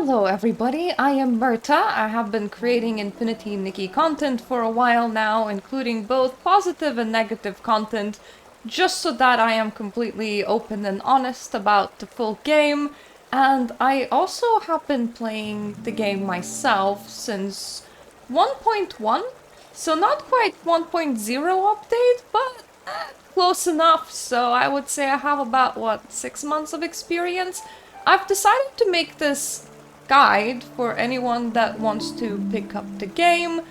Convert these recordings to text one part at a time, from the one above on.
Hello everybody, I am Mirta. I have been creating Infinity Nikki content for a while now, including both positive and negative content, just so that I am completely open and honest about the full game. And I also have been playing the game myself since 1.1, so not quite 1.0 update, but close enough. So I would say I have about, 6 months of experience. I've decided to make this guide for anyone that wants to pick up the game,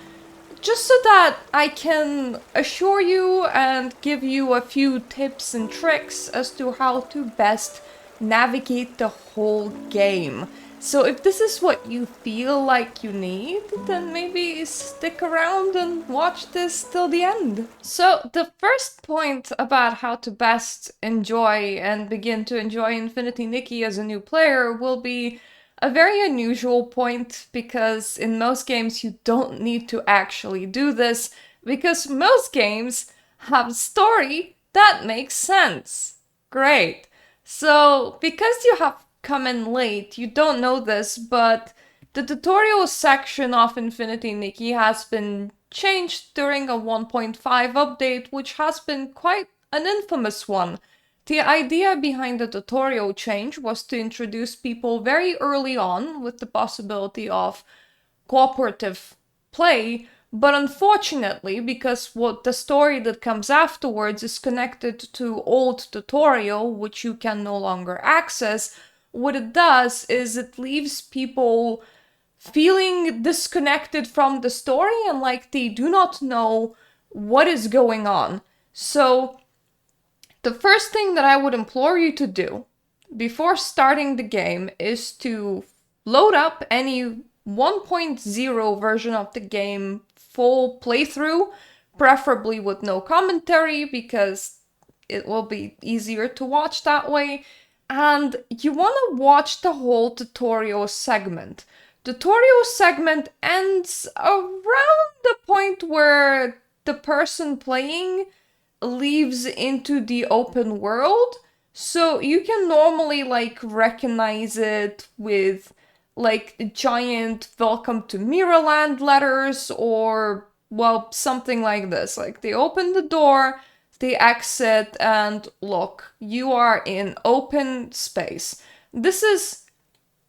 just so that I can assure you and give you a few tips and tricks as to how to best navigate the whole game. So if this is what you feel like you need, then maybe stick around and watch this till the end. So the first point about how to best enjoy and begin to enjoy Infinity Nikki as a new player will be a very unusual point, because in most games you don't need to actually do this, because most games have a story that makes sense. Great. So, because you have come in late, you don't know this, but the tutorial section of Infinity Nikki has been changed during a 1.5 update, which has been quite an infamous one. The idea behind the tutorial change was to introduce people very early on with the possibility of cooperative play, but unfortunately, because what the story that comes afterwards is connected to old tutorial, which you can no longer access, what it does is it leaves people feeling disconnected from the story and like they do not know what is going on. So the first thing that I would implore you to do before starting the game is to load up any 1.0 version of the game full playthrough, preferably with no commentary, because it will be easier to watch that way. And you want to watch the whole tutorial segment. Tutorial segment ends around the point where the person playing leaves into the open world. So you can normally like recognize it with like giant welcome to Mirrorland letters, or well, something like this. Like they open the door, they exit, and look, you are in open space. This is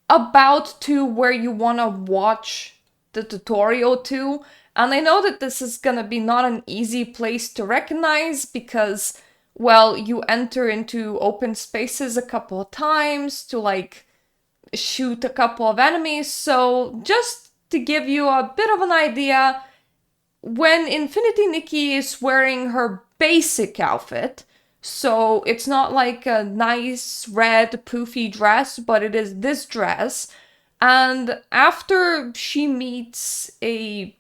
about to where you want to watch the tutorial to. And I know that this is gonna be not an easy place to recognize because, well, you enter into open spaces a couple of times to like shoot a couple of enemies. So just to give you a bit of an idea, when Infinity Nikki is wearing her basic outfit, so it's not like a nice red poofy dress, but it is this dress. And after she meets a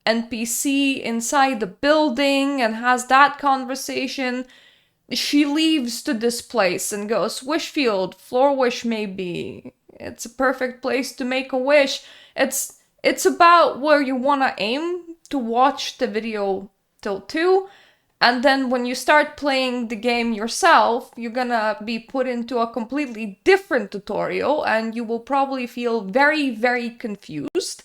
NPC inside the building and has that conversation, she leaves to this place and goes, Wishfield, floor wish maybe. It's a perfect place to make a wish. It's about where you want to aim to watch the video till 2. And then when you start playing the game yourself, you're gonna be put into a completely different tutorial and you will probably feel very, very confused.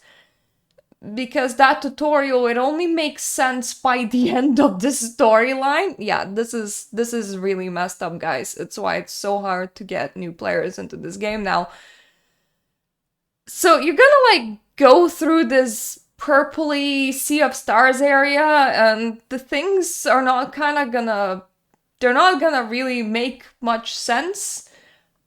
Because that tutorial, it only makes sense by the end of the storyline. Yeah, this is really messed up, guys. It's why it's so hard to get new players into this game now. So you're gonna like go through this purpley Sea of Stars area, and the things are not they're not gonna really make much sense.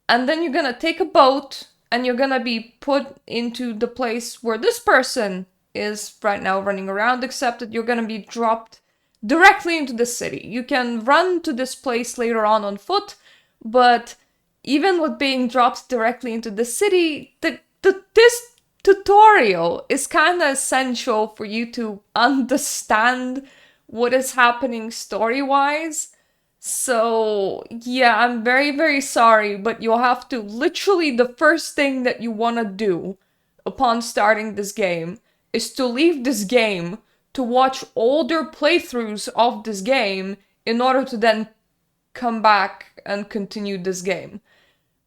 And then you're gonna take a boat and you're gonna be put into the place where this person is right now running around, except that you're gonna be dropped directly into the city. You can run to this place later on foot, but even with being dropped directly into the city, this tutorial is kind of essential for you to understand what is happening story-wise. So, yeah, I'm very, very sorry, but you'll have to literally, the first thing that you want to do upon starting this game is to leave this game to watch older playthroughs of this game in order to then come back and continue this game.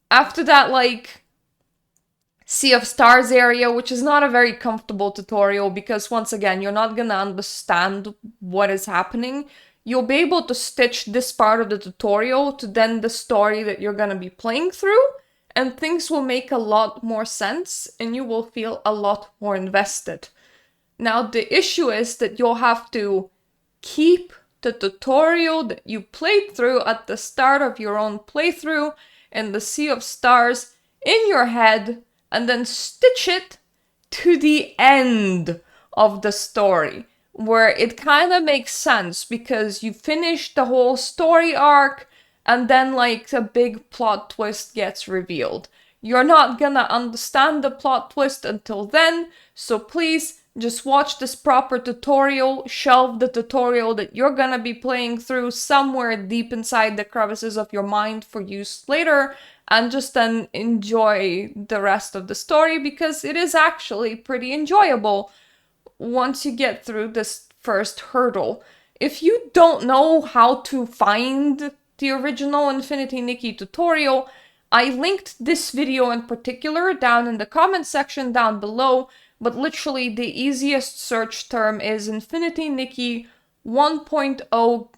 After that, like, Sea of Stars area, which is not a very comfortable tutorial because once again, you're not gonna understand what is happening. You'll be able to stitch this part of the tutorial to then the story that you're gonna be playing through, and things will make a lot more sense and you will feel a lot more invested. Now, the issue is that you'll have to keep the tutorial that you played through at the start of your own playthrough in the Sea of Stars in your head and then stitch it to the end of the story, where it kind of makes sense because you finish the whole story arc and then like a big plot twist gets revealed. You're not gonna understand the plot twist until then, so please just watch this proper tutorial, shelve the tutorial that you're gonna be playing through somewhere deep inside the crevices of your mind for use later, and just then enjoy the rest of the story because it is actually pretty enjoyable once you get through this first hurdle. If you don't know how to find the original Infinity Nikki tutorial, I linked this video in particular down in the comment section down below, but literally the easiest search term is Infinity Nikki 1.0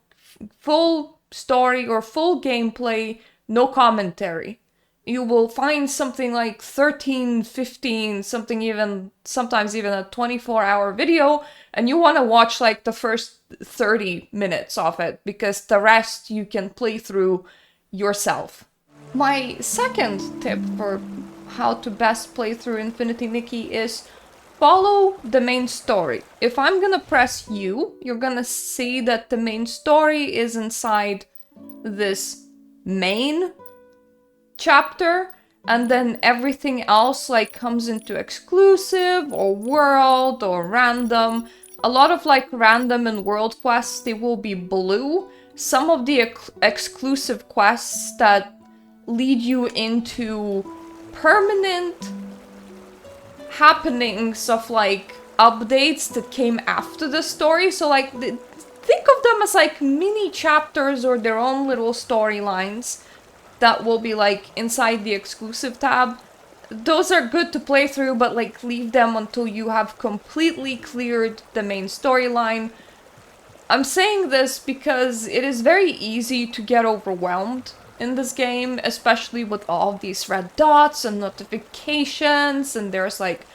full story or full gameplay, no commentary. You will find something like 13, 15, sometimes even a 24-hour video, and you want to watch like the first 30 minutes of it, because the rest you can play through yourself. My second tip for how to best play through Infinity Nikki is follow the main story. If I'm gonna press U, you're gonna see that the main story is inside this main chapter, and then everything else like comes into exclusive or world or random. A lot of like random and world quests, they will be blue. Some of the exclusive quests that lead you into permanent happenings of like updates that came after the story. So like think of them as like mini chapters or their own little storylines that will be like inside the exclusive tab. Those are good to play through, but like leave them until you have completely cleared the main storyline. I'm saying this because it is very easy to get overwhelmed in this game, especially with all of these red dots and notifications, and there's like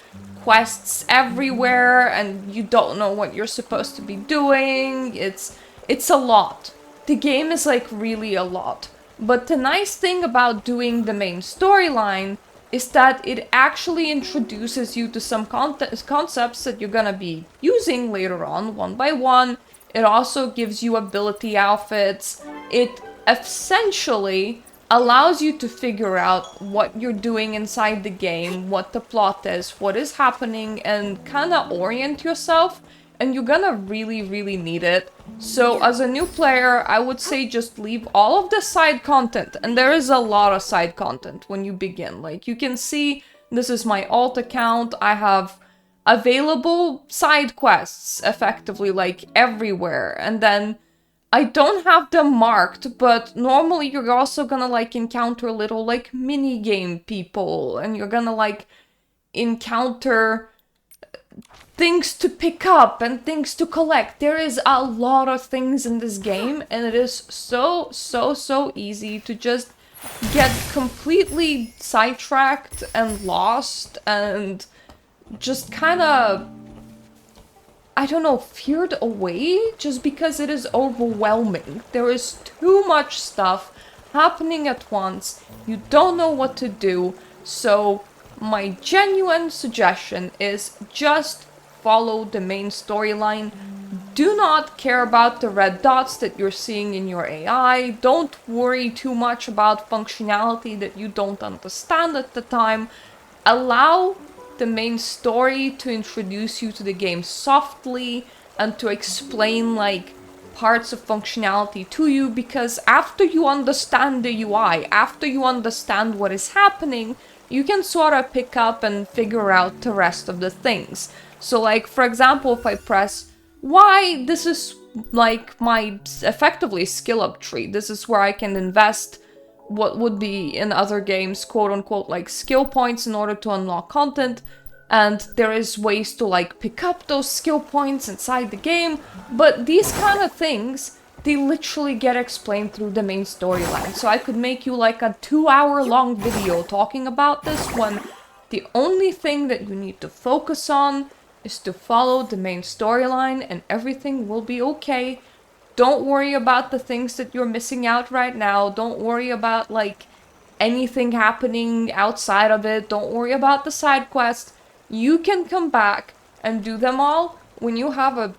quests everywhere and you don't know what you're supposed to be doing. It's a lot. The game is like really a lot. But the nice thing about doing the main storyline is that it actually introduces you to some concepts that you're gonna be using later on, one by one. It also gives you ability outfits. It essentially allows you to figure out what you're doing inside the game, what the plot is, what is happening, and kind of orient yourself. And you're gonna really, really need it. So as a new player, I would say just leave all of the side content. And there is a lot of side content when you begin. Like you can see, this is my alt account. I have available side quests effectively like everywhere. And then I don't have them marked, but normally you're also gonna like encounter little like mini game people, and you're gonna like encounter things to pick up and things to collect. There is a lot of things in this game, and it is so easy to just get completely sidetracked and lost and just kind of, I don't know, feared away just because it is overwhelming. There is too much stuff happening at once. You don't know what to do. So my genuine suggestion is just follow the main storyline. Do not care about the red dots that you're seeing in your AI. Don't worry too much about functionality that you don't understand at the time. Allow the main story to introduce you to the game softly and to explain like parts of functionality to you, because after you understand the UI, after you understand what is happening, you can sort of pick up and figure out the rest of the things. So like, for example, if I press Y, this is like my effectively skill up tree. This is where I can invest what would be in other games, quote unquote, like skill points in order to unlock content. And there is ways to like pick up those skill points inside the game. But these kind of things, they literally get explained through the main storyline. So I could make you like a 2-hour long video talking about this when the only thing that you need to focus on is to follow the main storyline and everything will be okay. Don't worry about the things that you're missing out right now. Don't worry about like anything happening outside of it. Don't worry about the side quests. You can come back and do them all when you have a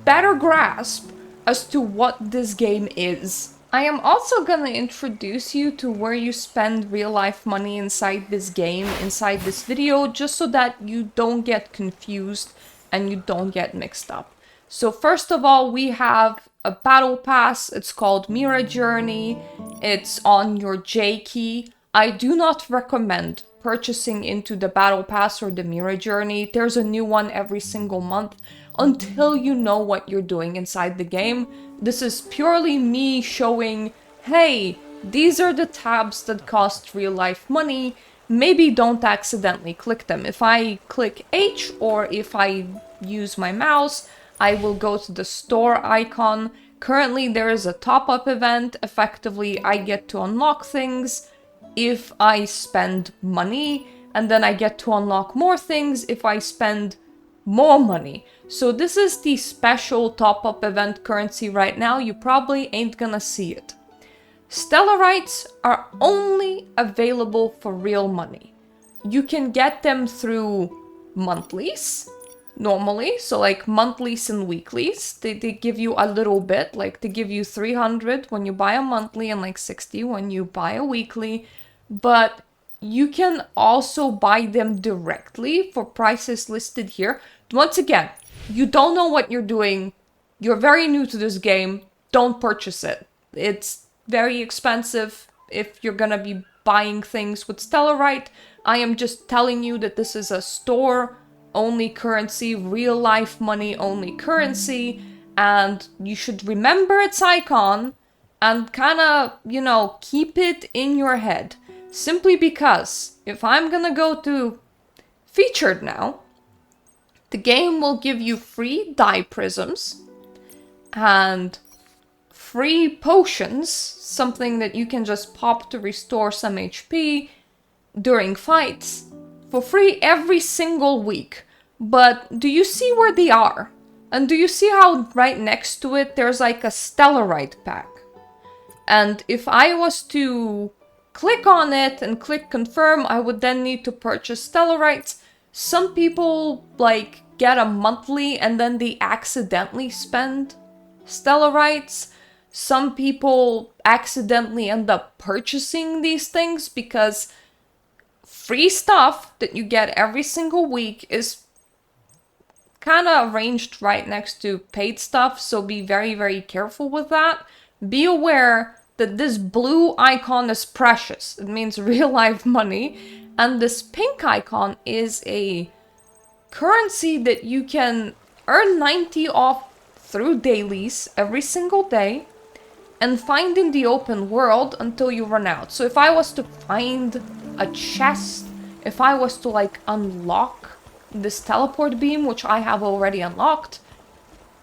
better grasp as to what this game is. I am also gonna introduce you to where you spend real life money inside this game, inside this video, just so that you don't get confused and you don't get mixed up. So first of all, we have a battle pass. It's called Mirta Journey. It's on your J key. I do not recommend purchasing into the battle pass or the Mirta Journey. There's a new one every single month until you know what you're doing inside the game. This is purely me showing, hey, these are the tabs that cost real life money. Maybe don't accidentally click them. If I click H or if I use my mouse, I will go to the store icon. Currently there is a top-up event. Effectively, I get to unlock things if I spend money, and then I get to unlock more things if I spend more money. So this is the special top-up event currency right now. You probably ain't gonna see it. Stellarites are only available for real money. You can get them through monthlies, normally, so like monthlies and weeklies. They give you a little bit, like they give you 300 when you buy a monthly and like 60 when you buy a weekly. But you can also buy them directly for prices listed here. Once again, you don't know what you're doing. You're very new to this game. Don't purchase it. It's very expensive if you're gonna be buying things with Stellarite. I am just telling you that this is a store-only currency, real-life money-only currency, and you should remember its icon and kind of, you know, keep it in your head. Simply because if I'm gonna go to featured now, the game will give you free dye prisms and free potions, something that you can just pop to restore some HP during fights, for free every single week. But do you see where they are? And do you see how right next to it there's like a Stellarite pack? And if I was to click on it and click confirm, I would then need to purchase Stellarites. Some people like get a monthly and then they accidentally spend Stellarites. Some people accidentally end up purchasing these things because free stuff that you get every single week is kind of arranged right next to paid stuff, so be very, very careful with that. Be aware that this blue icon is precious. It means real life money. And this pink icon is a currency that you can earn 90 off through dailies every single day and find in the open world until you run out. So if I was to find a chest, if I was to like unlock this teleport beam, which I have already unlocked,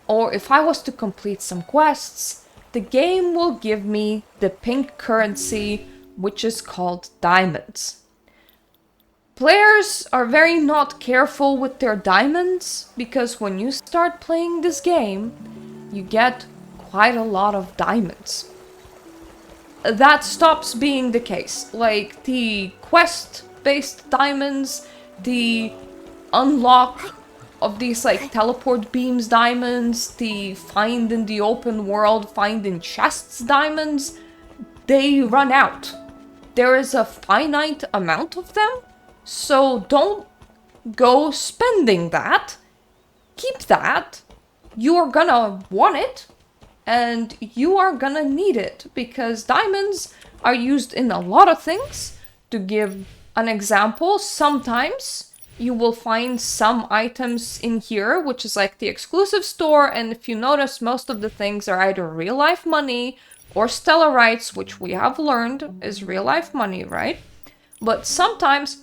or if I was to complete some quests, the game will give me the pink currency, which is called diamonds. Players are very not careful with their diamonds, because when you start playing this game, you get quite a lot of diamonds. That stops being the case. Like the quest-based diamonds, the unlock of these like teleport beams diamonds, the find in the open world, find in chests diamonds, they run out. There is a finite amount of them, so don't go spending that. Keep that. You are gonna want it, and you are gonna need it, because diamonds are used in a lot of things. To give an example, sometimes you will find some items in here, which is like the exclusive store, and if you notice, most of the things are either real life money or stellarites, which we have learned is real life money, right? But sometimes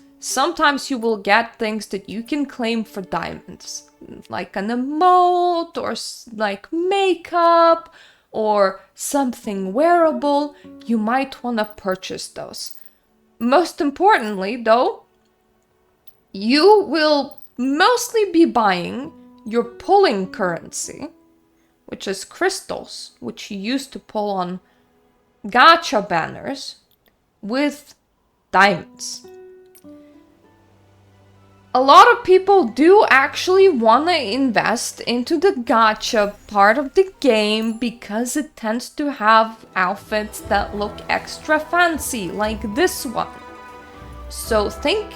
you will get things that you can claim for diamonds, like an emote or like makeup or something wearable. You might want to purchase those. Most importantly, though, you will mostly be buying your pulling currency, which is crystals, which you use to pull on gacha banners, with diamonds. A lot of people do actually want to invest into the gacha part of the game because it tends to have outfits that look extra fancy, like this one. So think,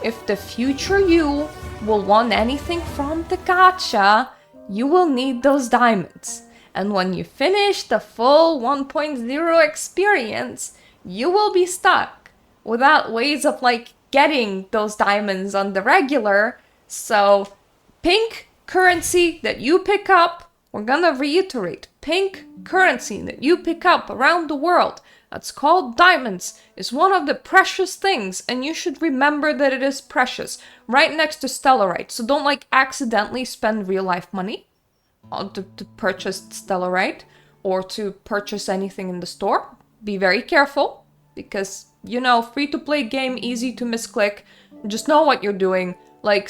if the future you will want anything from the gacha, you will need those diamonds. And when you finish the full 1.0 experience, you will be stuck without ways of like getting those diamonds on the regular. So pink currency that you pick up, we're gonna reiterate, pink currency that you pick up around the world, that's called diamonds, is one of the precious things, and you should remember that it is precious, right next to stellarite. So don't like accidentally spend real life money to purchase stellarite or to purchase anything in the store. Be very careful, because, you know, free-to-play game, easy to misclick. Just know what you're doing. Like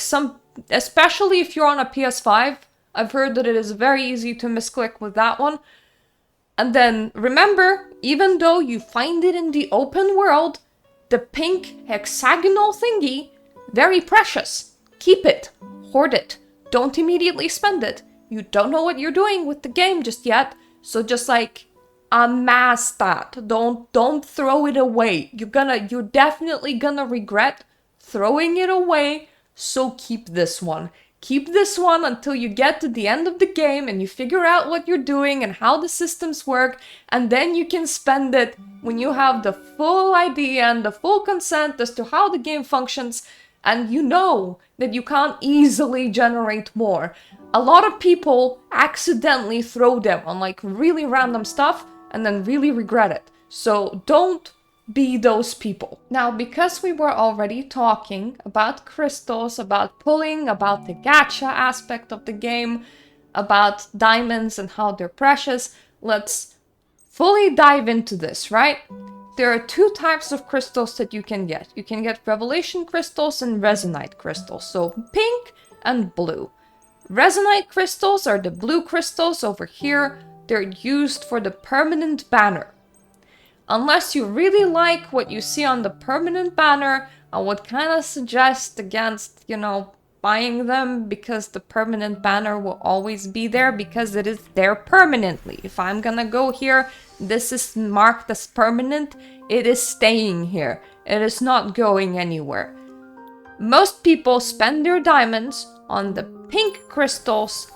especially if you're on a PS5, I've heard that it is very easy to misclick with that one. And then remember, even though you find it in the open world, the pink hexagonal thingy, very precious. Keep it, hoard it, don't immediately spend it. You don't know what you're doing with the game just yet, so just like amass that. Don't throw it away. You're definitely gonna regret throwing it away, so keep this one. Keep this one until you get to the end of the game and you figure out what you're doing and how the systems work, and then you can spend it when you have the full idea and the full consent as to how the game functions, and you know that you can't easily generate more. A lot of people accidentally throw them on like really random stuff and then really regret it. So don't be those people. Now, because we were already talking about crystals, about pulling, about the gacha aspect of the game, about diamonds and how they're precious, let's fully dive into this, right? There are two types of crystals that you can get. You can get revelation crystals and resonite crystals, so pink and blue. Resonite crystals are the blue crystals over here. They're used for the permanent banner. Unless you really like what you see on the permanent banner, I would kind of suggest against, buying them, because the permanent banner will always be there because it is there permanently. If I'm gonna go here, this is marked as permanent, it is staying here. It is not going anywhere. Most people spend their diamonds on the pink crystals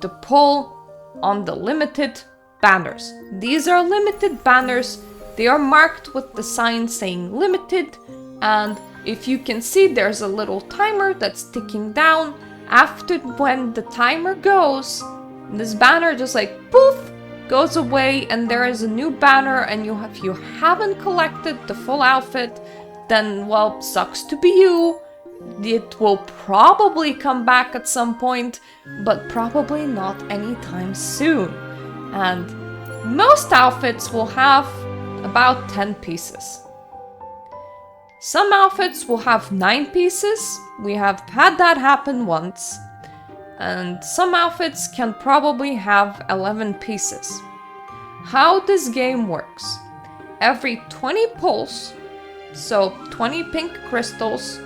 to pull on the limited banners. These are limited banners. They are marked with the sign saying limited, and if you can see, there's a little timer that's ticking down. After when the timer goes, this banner just like poof goes away, and there is a new banner. And if you haven't collected the full outfit, then well, sucks to be you. It will probably come back at some point, but probably not anytime soon. And most outfits will have about 10 pieces. Some outfits will have 9 pieces. We have had that happen once. And some outfits can probably have 11 pieces. How this game works: every 20 pulls, so 20 pink crystals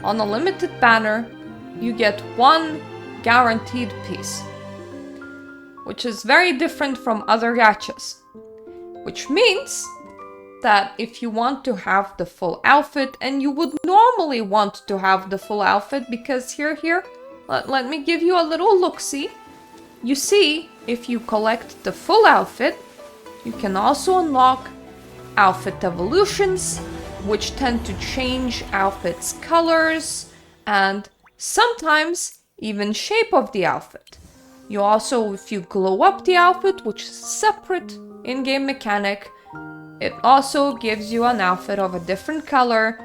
on a limited banner, you get 1 guaranteed piece, which is very different from other gachas. Which means that if you want to have the full outfit, and you would normally want to have the full outfit, because here, let me give you a little look-see. You see, if you collect the full outfit, you can also unlock outfit evolutions, which tend to change outfits' colors and sometimes even shape of the outfit. You also, if you glow up the outfit, which is separate in-game mechanic, it also gives you an outfit of a different color.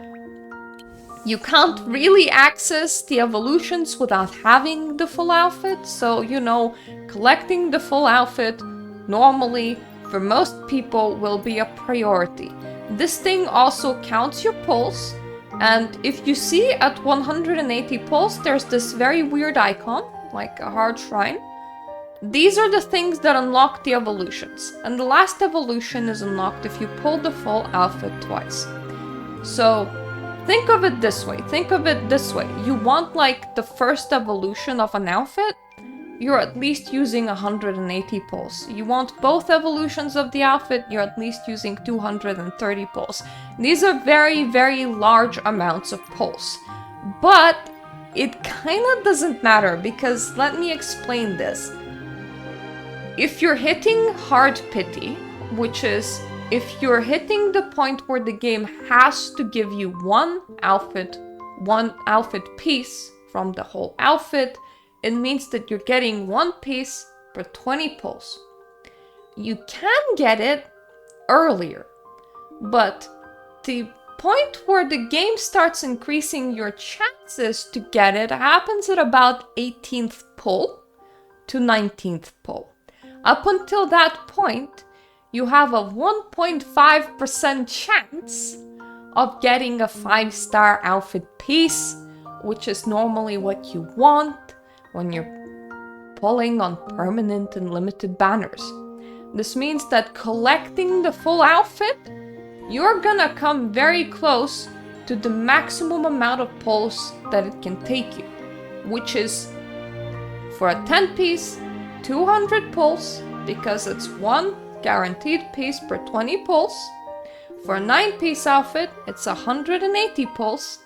You can't really access the evolutions without having the full outfit, so you know, collecting the full outfit normally for most people will be a priority. This thing also counts your pulse, and if you see at 180 pulse, there's this very weird icon, like a hard shrine. These are the things that unlock the evolutions, and the last evolution is unlocked if you pull the full outfit twice. So think of it this way, you want like the first evolution of an outfit, you're at least using 180 pulse. You want both evolutions of the outfit, you're at least using 230 pulse. These are very, very large amounts of pulse. But it kinda doesn't matter, because let me explain this. If you're hitting hard pity, which is if you're hitting the point where the game has to give you one outfit piece from the whole outfit, it means that you're getting one piece per 20 pulse. You can get it earlier, but the point where the game starts increasing your chances to get it happens at about 18th pull to 19th pull. Up until that point, you have a 1.5% chance of getting a 5-star outfit piece, which is normally what you want when you're pulling on permanent and limited banners. This means that collecting the full outfit, you're gonna come very close to the maximum amount of pulls that it can take you, which is, for a 10 piece, 200 pulls, because it's one guaranteed piece per 20 pulls. For a 9-piece outfit, it's 180 pulls.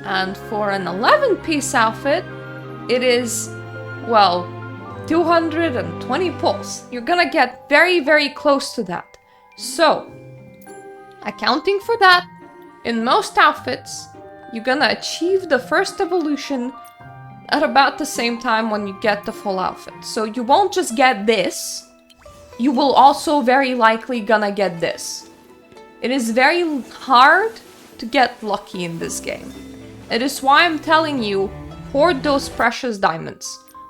And for an 11-piece outfit, it is, well, 220 pulls. You're gonna get very, very close to that. So, accounting for that, in most outfits, you're gonna achieve the first evolution at about the same time when you get the full outfit. So you won't just get this, you will also very likely gonna get this. It is very hard to get lucky in this game. It is why I'm telling you, hoard those precious diamonds.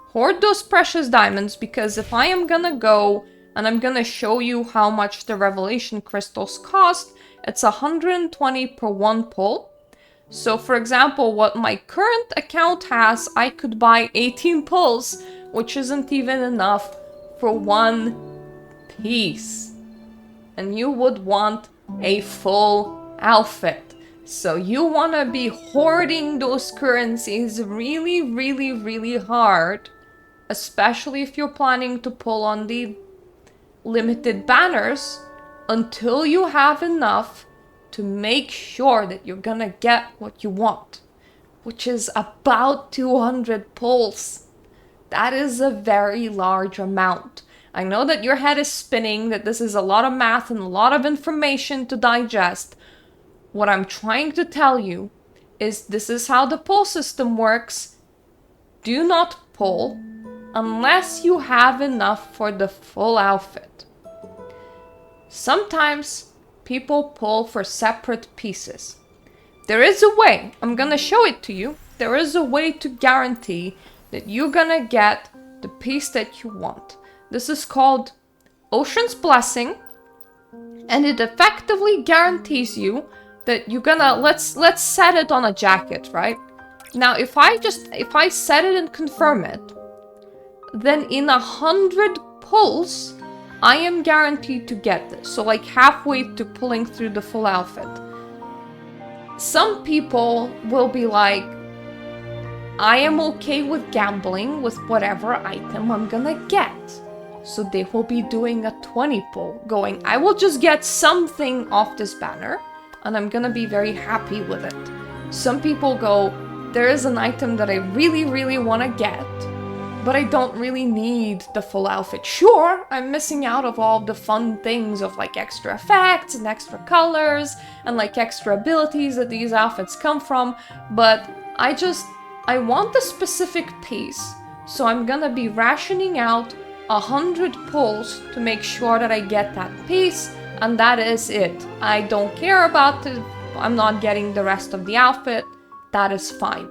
Hoard those precious diamonds, because if I am gonna go and I'm gonna show you how much the revelation crystals cost, it's 120 per one pull. So for example, what my current account has, I could buy 18 pulls, which isn't even enough for one piece. And you would want a full outfit. So you want to be hoarding those currencies really, really, really hard, especially if you're planning to pull on the limited banners, until you have enough to make sure that you're gonna get what you want, which is about 200 pulls. That is a very large amount. I know that your head is spinning, that this is a lot of math and a lot of information to digest. What I'm trying to tell you is this is how the pull system works. Do not pull unless you have enough for the full outfit. Sometimes people pull for separate pieces. There is a way, I'm gonna show it to you, there is a way to guarantee that you're gonna get the piece that you want. This is called Ocean's Blessing, and it effectively guarantees you that you're gonna, let's set it on a jacket, right? Now if I set it and confirm it, then in 100 pulls, I am guaranteed to get this. So like halfway to pulling through the full outfit. Some people will be like, I am okay with gambling with whatever item I'm gonna get. So they will be doing a 20 pull, going, I will just get something off this banner, and I'm gonna be very happy with it. Some people go, there is an item that I really, really wanna get, but I don't really need the full outfit. Sure, I'm missing out of all the fun things of like extra effects and extra colors and like extra abilities that these outfits come from, but I want a specific piece So I'm gonna be rationing out 100 pulls to make sure that I get that piece, and that is it. I don't care about it. I'm not getting the rest of the outfit. That is fine.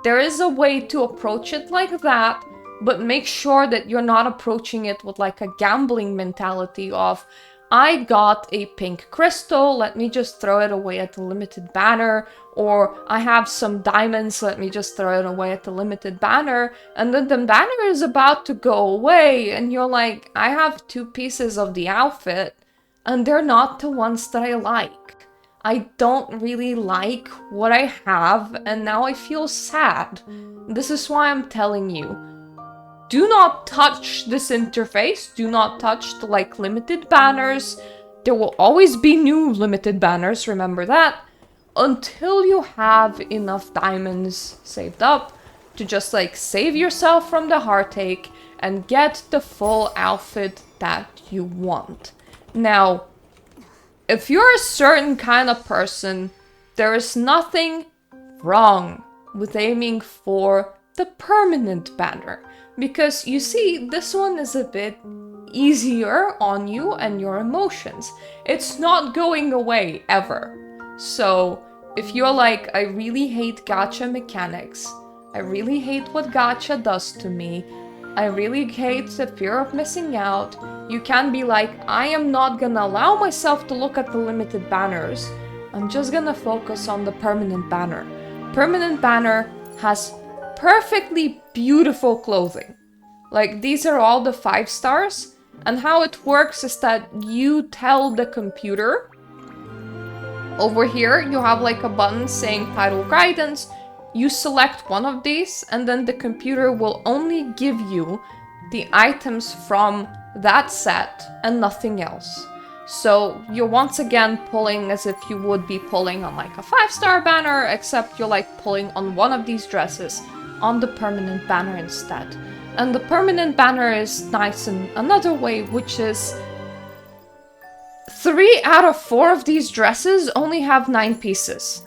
There is a way to approach it like that, but make sure that you're not approaching it with like a gambling mentality of, I got a pink crystal, let me just throw it away at the limited banner, or I have some diamonds, let me just throw it away at the limited banner, and then the banner is about to go away, and you're like, I have 2 pieces of the outfit, and they're not the ones that I like. I don't really like what I have, and now I feel sad. This is why I'm telling you. Do not touch this interface, do not touch the like limited banners. There will always be new limited banners, remember that, until you have enough diamonds saved up to just like save yourself from the heartache and get the full outfit that you want. Now, if you're a certain kind of person, there is nothing wrong with aiming for the permanent banner. Because you see, this one is a bit easier on you and your emotions. It's not going away ever. So if you're like, I really hate gacha mechanics, I really hate what gacha does to me, I really hate the fear of missing out, you can be like, I am not gonna allow myself to look at the limited banners. I'm just gonna focus on the permanent banner. Permanent banner has perfectly beautiful clothing. Like, these are all the 5 stars, and how it works is that you tell the computer. Over here, you have like a button saying title guidance. You select one of these, and then the computer will only give you the items from that set and nothing else. So you're once again pulling as if you would be pulling on like a 5-star banner, except you're like pulling on one of these dresses on the permanent banner instead. And the permanent banner is nice in another way, which is 3 out of 4 of these dresses only have 9 pieces.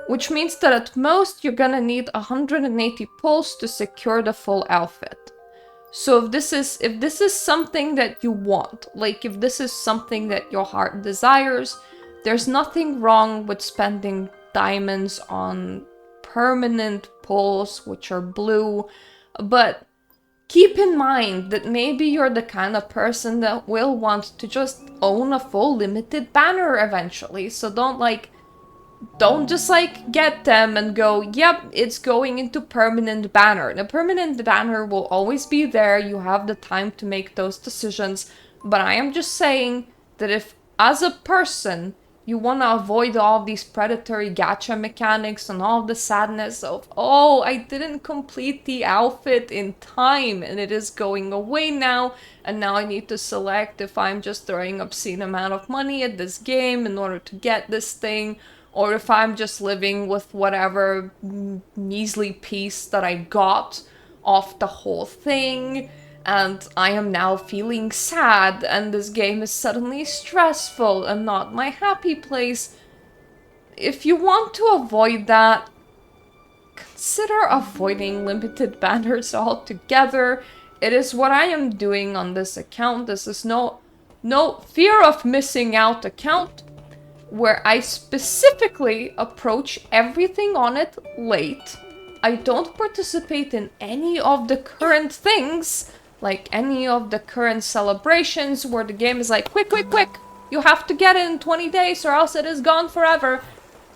Which means that at most you're gonna need 180 pulls to secure the full outfit. So if this is something that you want, like if this is something that your heart desires, there's nothing wrong with spending diamonds on permanent pulls, which are blue, but keep in mind that maybe you're the kind of person that will want to just own a full limited banner eventually, so don't just like get them and go, yep, it's going into permanent banner. The permanent banner will always be there, you have the time to make those decisions, but I am just saying that if, as a person, you want to avoid all these predatory gacha mechanics and all the sadness of, oh, I didn't complete the outfit in time and it is going away now, and now I need to select if I'm just throwing obscene amount of money at this game in order to get this thing, or if I'm just living with whatever measly piece that I got off the whole thing, and I am now feeling sad, and this game is suddenly stressful and not my happy place. If you want to avoid that, consider avoiding limited banners altogether. It is what I am doing on this account. This is no fear of missing out account, where I specifically approach everything on it late. I don't participate in any of the current things, like any of the current celebrations where the game is like, quick, quick, quick, you have to get it in 20 days or else it is gone forever.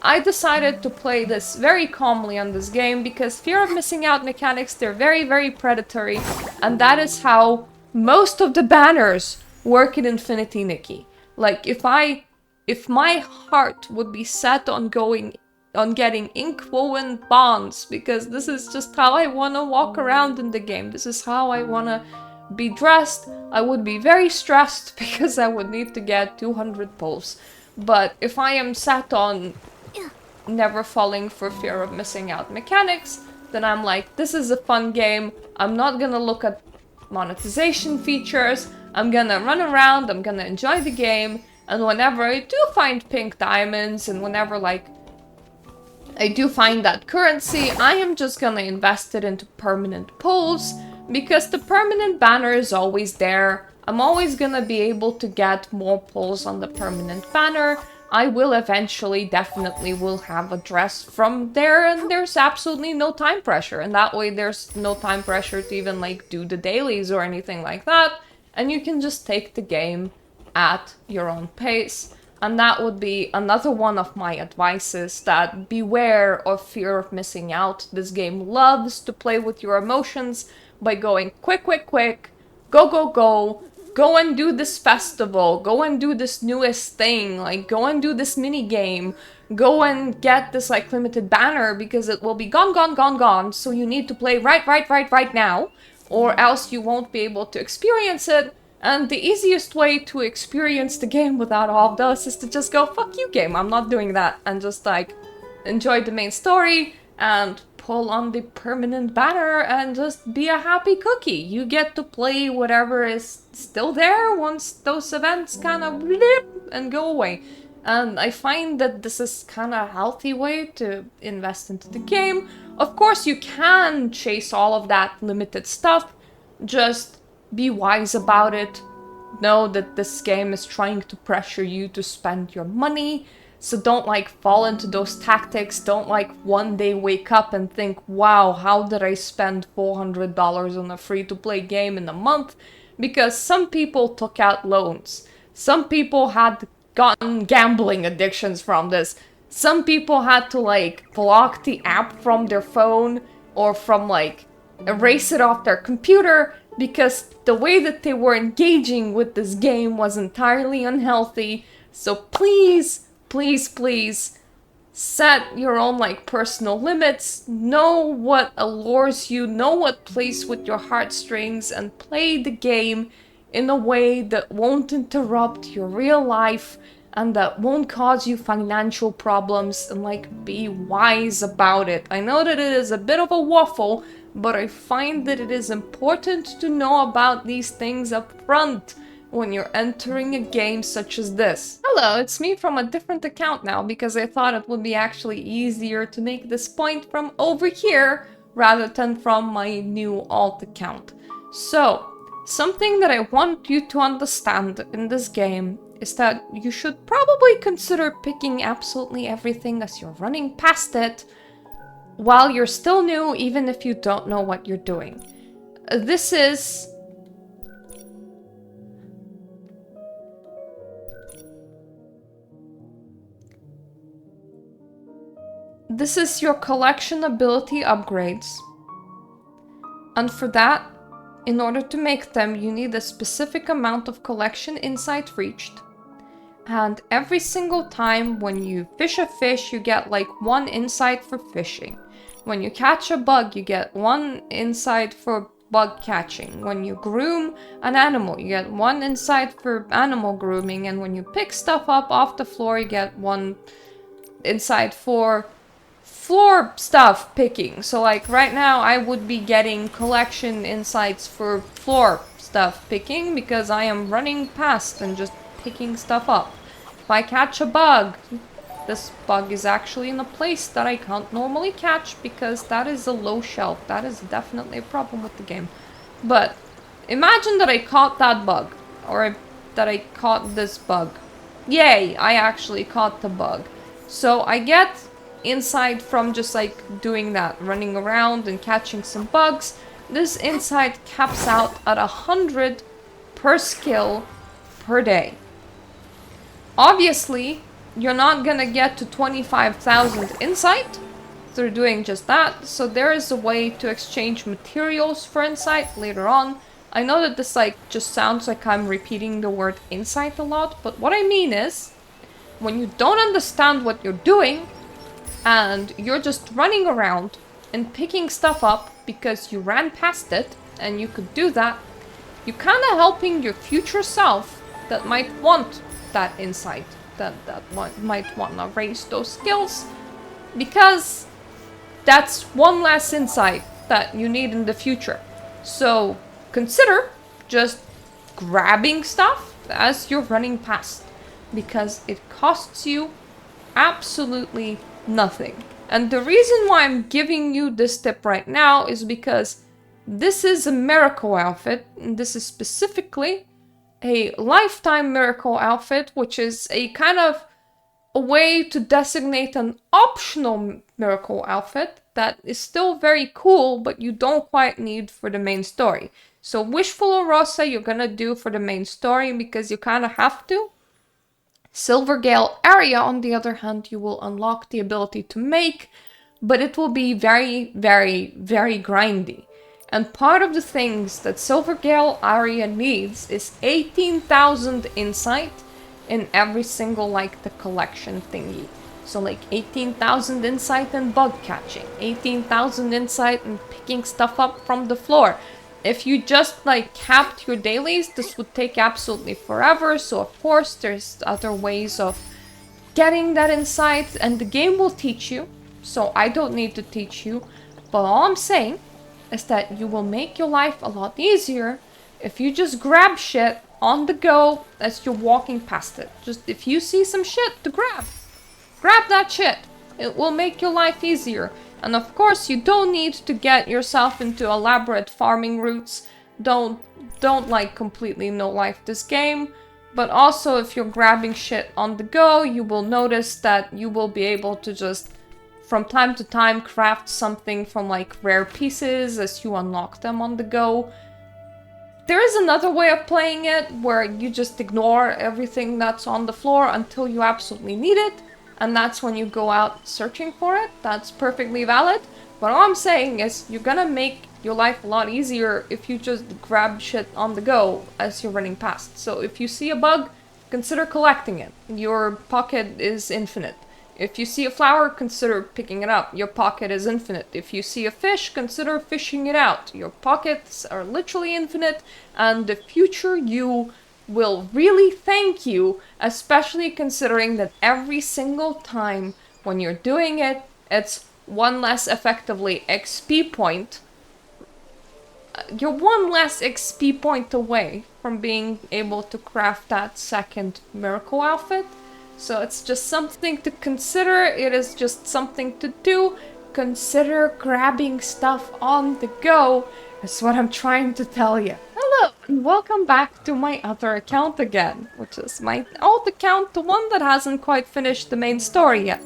I decided to play this very calmly on this game because fear of missing out mechanics, they're very, very predatory, and that is how most of the banners work in Infinity Nikki. Like, if my heart would be set on getting ink woven bonds, because this is just how I want to walk around in the game, this is how I want to be dressed, I would be very stressed because I would need to get 200 pulls. But if I am set on never falling for fear of missing out mechanics, then I'm like, this is a fun game, I'm not gonna look at monetization features, I'm gonna run around, I'm gonna enjoy the game. And whenever I do find pink diamonds, and whenever, like, I do find that currency, I am just gonna invest it into permanent pulls, because the permanent banner is always there. I'm always gonna be able to get more pulls on the permanent banner. I will eventually, definitely will have a dress from there, and there's absolutely no time pressure. And that way there's no time pressure to even like do the dailies or anything like that. And you can just take the game at your own pace. And that would be another one of my advices, that beware of fear of missing out. This game loves to play with your emotions by going quick, quick, quick, go, go, go, go and do this festival, go and do this newest thing, like go and do this mini game, go and get this like limited banner because it will be gone, gone, gone, gone. So you need to play right now, or else you won't be able to experience it. And the easiest way to experience the game without all of those is to just go, fuck you game, I'm not doing that. And just like, enjoy the main story and pull on the permanent banner and just be a happy cookie. You get to play whatever is still there once those events kind of blip and go away. And I find that this is kind of a healthy way to invest into the game. Of course, you can chase all of that limited stuff, just be wise about it. Know that this game is trying to pressure you to spend your money. So don't like fall into those tactics. Don't like one day wake up and think, wow, how did I spend $400 on a free-to-play game in a month? Because some people took out loans. Some people had gotten gambling addictions from this. Some people had to like block the app from their phone or from like erase it off their computer, because the way that they were engaging with this game was entirely unhealthy. So please, please, please set your own like personal limits. Know what allures you, know what plays with your heartstrings, and play the game in a way that won't interrupt your real life and that won't cause you financial problems, and like be wise about it. I know that it is a bit of a waffle, but I find that it is important to know about these things up front when you're entering a game such as this. Hello, it's me from a different account now, because I thought it would be actually easier to make this point from over here rather than from my new alt account. So, something that I want you to understand in this game is that you should probably consider picking absolutely everything as you're running past it, while you're still new, even if you don't know what you're doing. This is your collection ability upgrades. And for that, in order to make them, you need a specific amount of collection insight reached. And every single time when you fish a fish, you get like 1 insight for fishing. When you catch a bug, you get 1 insight for bug catching. When you groom an animal, you get 1 insight for animal grooming. And when you pick stuff up off the floor, you get 1 insight for floor stuff picking. So like right now, I would be getting collection insights for floor stuff picking because I am running past and just picking stuff up. If I catch a bug, this bug is actually in a place that I can't normally catch because that is a low shelf. That is definitely a problem with the game. But imagine that I caught that bug, or that I caught this bug. Yay, I actually caught the bug. So I get insight from just like doing that, running around and catching some bugs. This insight caps out at 100 per skill per day. Obviously, you're not gonna get to 25,000 insight through doing just that, so there is a way to exchange materials for insight later on. I know that this like just sounds like I'm repeating the word insight a lot, but what I mean is, when you don't understand what you're doing, and you're just running around and picking stuff up because you ran past it, and you could do that, you're kind of helping your future self that might want that insight, that might want to raise those skills, because that's 1 less insight that you need in the future. So consider just grabbing stuff as you're running past, because it costs you absolutely nothing. And the reason why I'm giving you this tip right now is because this is a miracle outfit, and this is specifically a lifetime miracle outfit, which is a kind of a way to designate an optional miracle outfit that is still very cool, but you don't quite need for the main story. So Wishful or Rosa you're gonna do for the main story because you kind of have to. Silvergale area, on the other hand, you will unlock the ability to make, but it will be very, very, very grindy. And part of the things that Silvergale area needs is 18,000 insight in every single, like, the collection thingy. So, like, 18,000 insight in bug catching, 18,000 insight in picking stuff up from the floor. If you just, like, capped your dailies, this would take absolutely forever. So, of course, there's other ways of getting that insight, and the game will teach you. So, I don't need to teach you. But all I'm saying is that you will make your life a lot easier if you just grab shit on the go as you're walking past it. Just if you see some shit to grab that shit. It will make your life easier. And of course, you don't need to get yourself into elaborate farming routes. Don't like completely no life this game. But also, if you're grabbing shit on the go, you will notice that you will be able to just from time to time craft something from like rare pieces as you unlock them on the go. There is another way of playing it where you just ignore everything that's on the floor until you absolutely need it. And that's when you go out searching for it. That's perfectly valid. But all I'm saying is you're gonna make your life a lot easier if you just grab shit on the go as you're running past. So if you see a bug, consider collecting it. Your pocket is infinite. If you see a flower, consider picking it up. Your pocket is infinite. If you see a fish, consider fishing it out. Your pockets are literally infinite, and the future you will really thank you, especially considering that every single time when you're doing it, it's one less effectively XP point. You're one less XP point away from being able to craft that second miracle outfit. So it's just something to consider. It is just something to do. Consider grabbing stuff on the go. That's what I'm trying to tell you. Hello, and welcome back to my other account again, which is my old account, the one that hasn't quite finished the main story yet.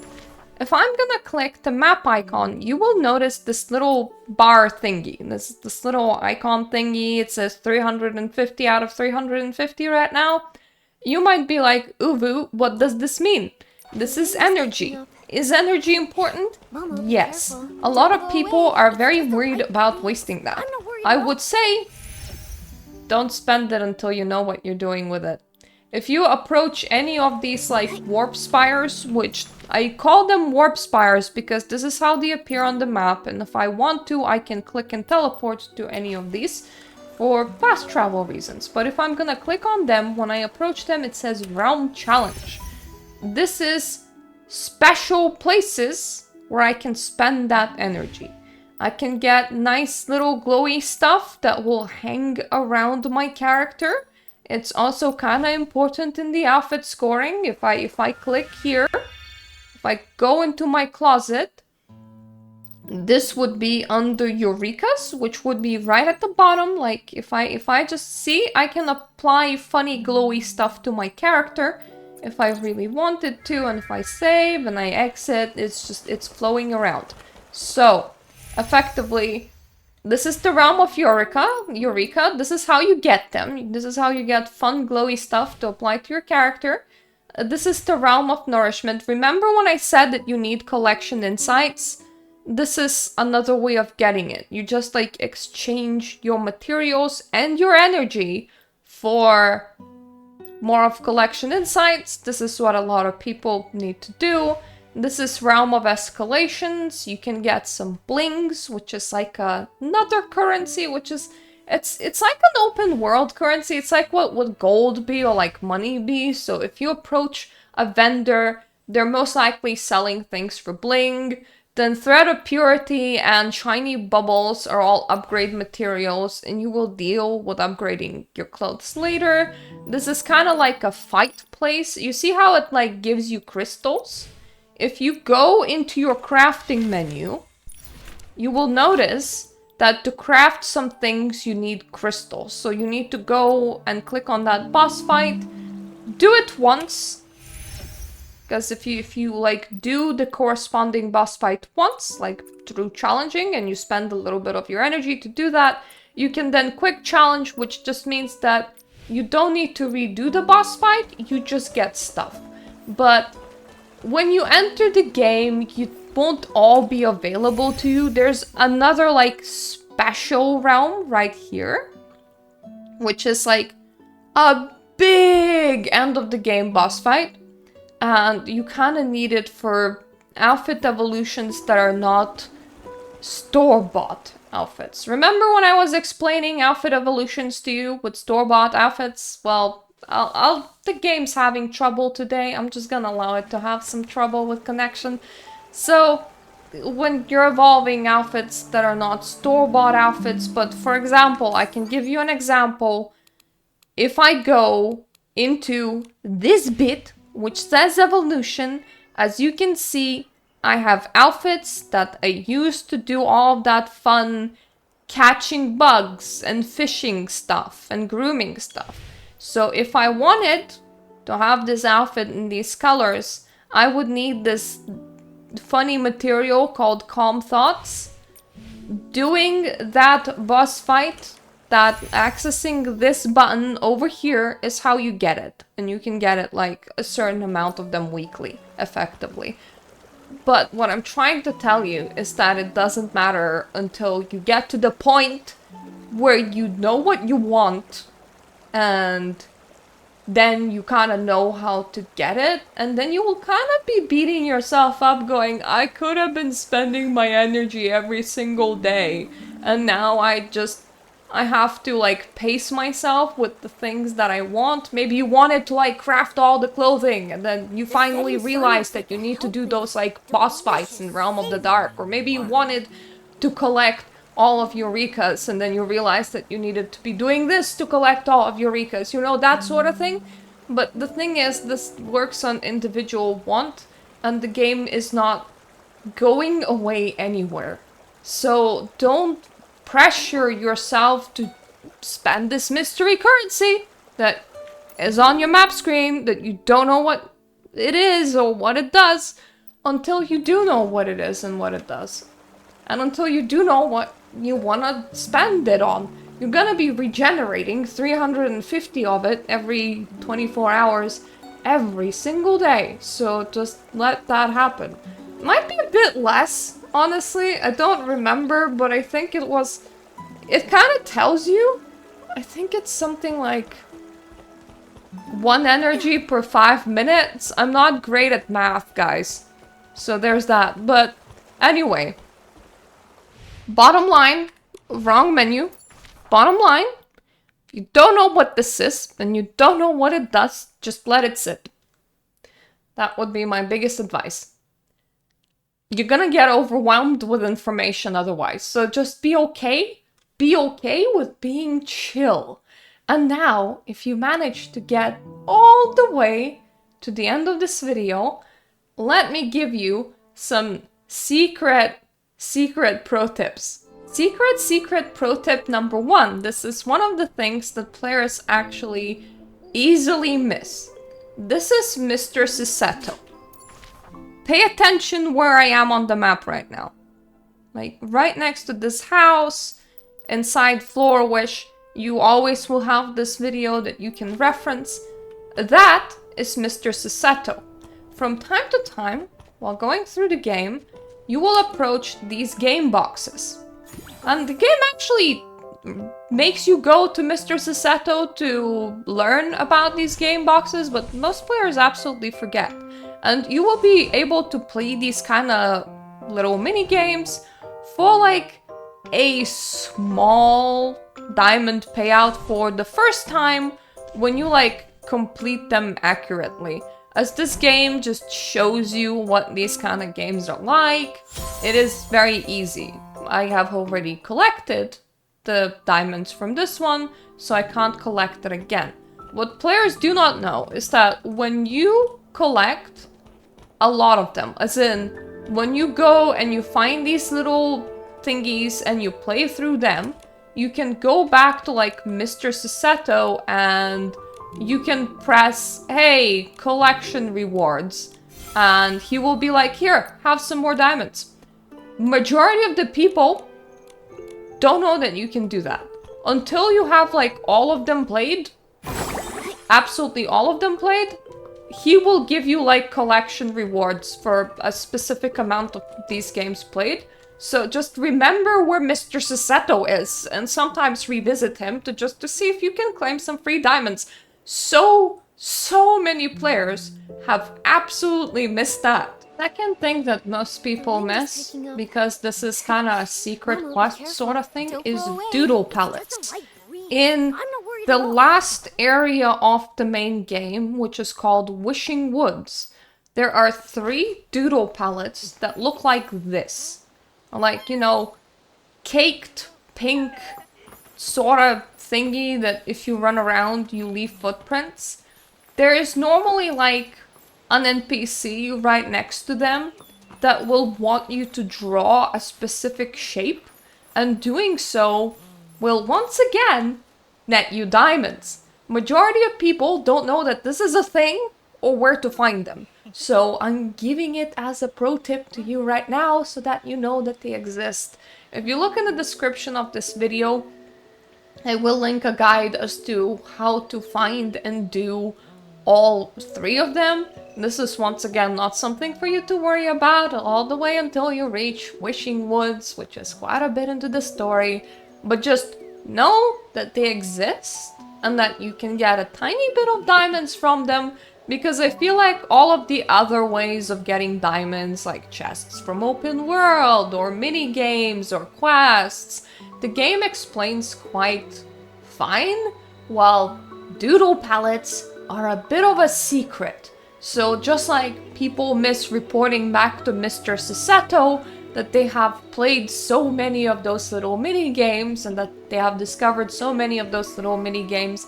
If I'm gonna click the map icon, you will notice this little bar thingy. This little icon thingy. It says 350 out of 350 right now. You might be like, Uvu, what does this mean? This is energy. Is energy important? Yes. A lot of people are very worried about wasting that. I would say, don't spend it until you know what you're doing with it. If you approach any of these like warp spires, which I call them warp spires because this is how they appear on the map, and if I want to, I can click and teleport to any of these for fast travel reasons. But if I'm gonna click on them, when I approach them, it says Realm Challenge. This is special places where I can spend that energy. I can get nice little glowy stuff that will hang around my character. It's also kind of important in the outfit scoring. If I click here, if I go into my closet, this would be under Eureka's, which would be right at the bottom. Like if I just see, I can apply funny glowy stuff to my character if I really wanted to, and if I save and I exit, it's flowing around. So effectively, this is the realm of Eureka. This is how you get them. This is how you get fun glowy stuff to apply to your character. This is the realm of Nourishment. Remember when I said that you need collection insights? This is another way of getting it. You just like exchange your materials and your energy for more of collection insights. This is what a lot of people need to do. This is Realm of Escalations. You can get some blings, which is like another currency, which is it's like an open world currency. It's like what would gold be or like money be. So if you approach a vendor, they're most likely selling things for bling. Then Thread of Purity and Shiny Bubbles are all upgrade materials, and you will deal with upgrading your clothes later. This is kind of like a fight place. You see how it like gives you crystals? if you go into your crafting menu, you will notice that to craft some things you need crystals. So you need to go and click on that boss fight. Do it once. Because if you like do the corresponding boss fight once, like through challenging, and you spend a little bit of your energy to do that, you can then quick challenge, which just means that you don't need to redo the boss fight, you just get stuff. But when you enter the game, you won't all be available to you. There's another like special realm right here, which is like a big end of the game boss fight. And you kind of need it for outfit evolutions that are not store-bought outfits. Remember when I was explaining outfit evolutions to you with store-bought outfits? Well, the game's having trouble today. I'm just gonna allow it to have some trouble with connection. So, when you're evolving outfits that are not store-bought outfits, but for example, I can give you an example. If I go into this bit, which says evolution, as you can see, I have outfits that I used to do all of that fun catching bugs and fishing stuff and grooming stuff. So if I wanted to have this outfit in these colors, I would need this funny material called Calm Thoughts. Doing that boss fight, that accessing this button over here is how you get it. And you can get it like a certain amount of them weekly, effectively. But what I'm trying to tell you is that it doesn't matter until you get to the point where you know what you want and then you kind of know how to get it, and then you will kind of be beating yourself up going, I could have been spending my energy every single day, and now I have to like pace myself with the things that I want. Maybe you wanted to like craft all the clothing and then you finally realized that you need to do those like boss fights in Realm of the Dark. Or maybe you wanted to collect all of Eureka's and then you realized that you needed to be doing this to collect all of Eureka's. You know, that sort of thing. But the thing is, this works on individual want and the game is not going away anywhere. So don't pressure yourself to spend this mystery currency that is on your map screen that you don't know what it is or what it does until you do know what it is and what it does. And until you do know what you want to spend it on. You're gonna be regenerating 350 of it every 24 hours every single day. So just let that happen. Might be a bit less. Honestly, I don't remember, but I think it kind of tells you. I think it's something like 1 energy per 5 minutes. I'm not great at math, guys. So there's that. But anyway, bottom line, wrong menu. Bottom line, if you don't know what this is and you don't know what it does, just let it sit. That would be my biggest advice. You're gonna get overwhelmed with information otherwise, so just be okay. Be okay with being chill. And now, if you manage to get all the way to the end of this video, let me give you some secret pro tips. Secret pro tip number 1. This is one of the things that players actually easily miss. This is Mr. Ciceto. Pay attention where I am on the map right now. Like, right next to this house, inside Floor Wish, you always will have this video that you can reference. That is Mr. Ciceto. From time to time, while going through the game, you will approach these game boxes. And the game actually makes you go to Mr. Ciceto to learn about these game boxes, but most players absolutely forget. And you will be able to play these kind of little mini games for like a small diamond payout for the first time when you like complete them accurately. As this game just shows you what these kind of games are like, it is very easy. I have already collected the diamonds from this one, so I can't collect it again. What players do not know is that when you collect A lot of them. As in, when you go and you find these little thingies and you play through them, you can go back to like Mr. Ciceto and you can press, hey, collection rewards. And he will be like, here, have some more diamonds. Majority of the people don't know that you can do that. Until you have like all of them played, absolutely all of them played, he will give you like collection rewards for a specific amount of these games played. So just remember where Mr. Ciceto is and sometimes revisit him to see if you can claim some free diamonds. So many players have absolutely missed that. Second thing that most people miss, because this is kind of a secret quest sort of thing, is Doodle Palettes. In the last area of the main game, which is called Wishing Woods, there are 3 Doodle Palettes that look like this. Like, you know, caked pink sort of thingy that if you run around, you leave footprints. There is normally like an NPC right next to them that will want you to draw a specific shape, and doing so will once again net you diamonds. Majority of people don't know that this is a thing or where to find them. So I'm giving it as a pro tip to you right now so that you know that they exist. If you look in the description of this video, I will link a guide as to how to find and do all 3 of them. This is once again not something for you to worry about all the way until you reach Wishing Woods, which is quite a bit into the story. But just know that they exist and that you can get a tiny bit of diamonds from them, because I feel like all of the other ways of getting diamonds, like chests from open world or mini games or quests, the game explains quite fine, while Doodle Palettes are a bit of a secret. So just like people miss reporting back to Mr. Ciceto that they have played so many of those little mini games and that they have discovered so many of those little mini games,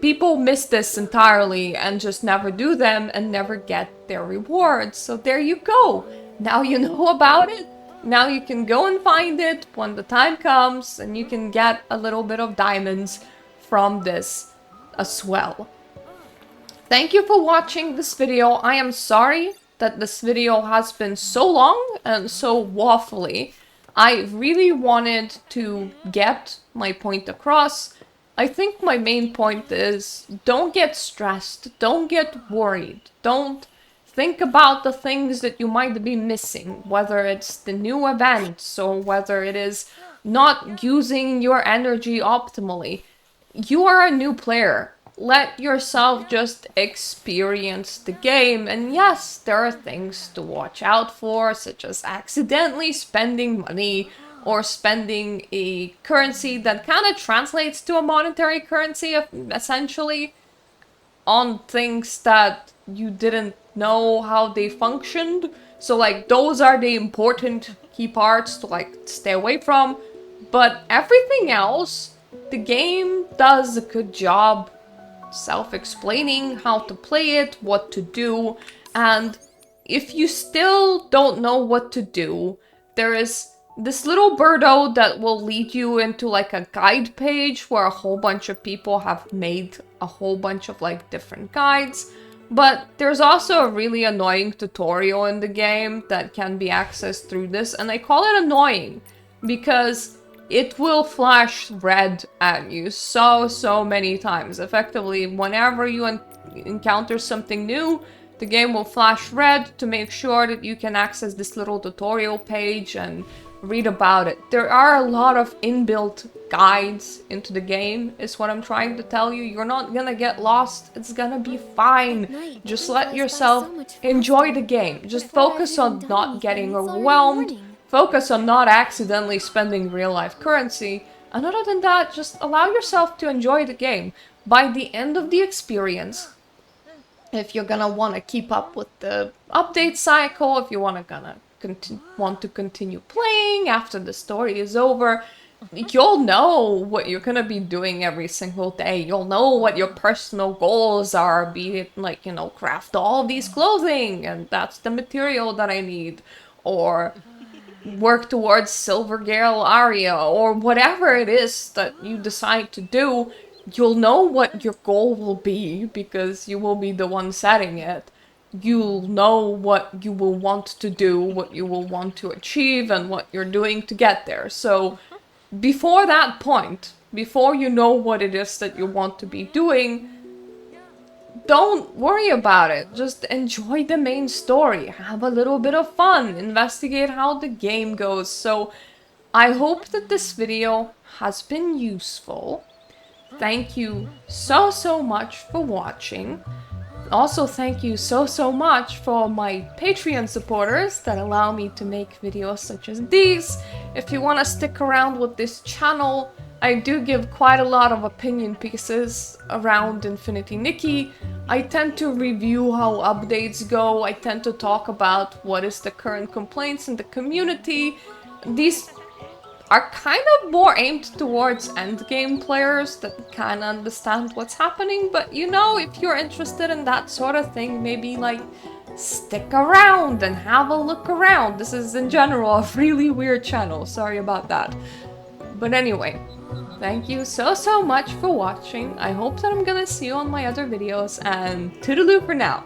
people miss this entirely and just never do them and never get their rewards. So there you go. Now you know about it. Now you can go and find it when the time comes and you can get a little bit of diamonds from this as well. Thank you for watching this video. I am sorry that this video has been so long and so waffly. I really wanted to get my point across. I think my main point is, don't get stressed, don't get worried, don't think about the things that you might be missing, whether it's the new events or whether it is not using your energy optimally. You are a new player. Let yourself just experience the game, and yes, there are things to watch out for, such as accidentally spending money or spending a currency that kind of translates to a monetary currency, essentially, on things that you didn't know how they functioned. So like, those are the important key parts to like stay away from. But everything else, the game does a good job self-explaining how to play it, what to do, and if you still don't know what to do, there is this little birdo that will lead you into like a guide page where a whole bunch of people have made a whole bunch of like different guides. But there's also a really annoying tutorial in the game that can be accessed through this, and I call it annoying because it will flash red at you so many times. Effectively, whenever you encounter something new, the game will flash red to make sure that you can access this little tutorial page and read about it. There are a lot of inbuilt guides into the game, is what I'm trying to tell you. You're not gonna get lost. It's gonna be fine. Just let yourself enjoy the game. Just focus on not getting overwhelmed. Focus on not accidentally spending real-life currency. And other than that, just allow yourself to enjoy the game. By the end of the experience, if you're gonna want to keep up with the update cycle, if you want to continue playing after the story is over, you'll know what you're gonna be doing every single day. You'll know what your personal goals are, be it like, you know, craft all of these clothing and that's the material that I need, or work towards Silver Gale Aria, or whatever it is that you decide to do. You'll know what your goal will be because you will be the one setting it. You'll know what you will want to do, what you will want to achieve, and what you're doing to get there. So before that point, before you know what it is that you want to be doing, don't worry about it. Just enjoy the main story. Have a little bit of fun. Investigate how the game goes. So I hope that this video has been useful. Thank you so much for watching. Also, thank you so much for my Patreon supporters that allow me to make videos such as these. If you want to stick around with this channel, I do give quite a lot of opinion pieces around Infinity Nikki. I tend to review how updates go. I tend to talk about what is the current complaints in the community. These are kind of more aimed towards endgame players that kind of understand what's happening, but you know, if you're interested in that sort of thing, maybe like stick around and have a look around. This is in general a really weird channel, sorry about that. But anyway, thank you so much for watching. I hope that I'm gonna see you on my other videos, and toodaloo for now.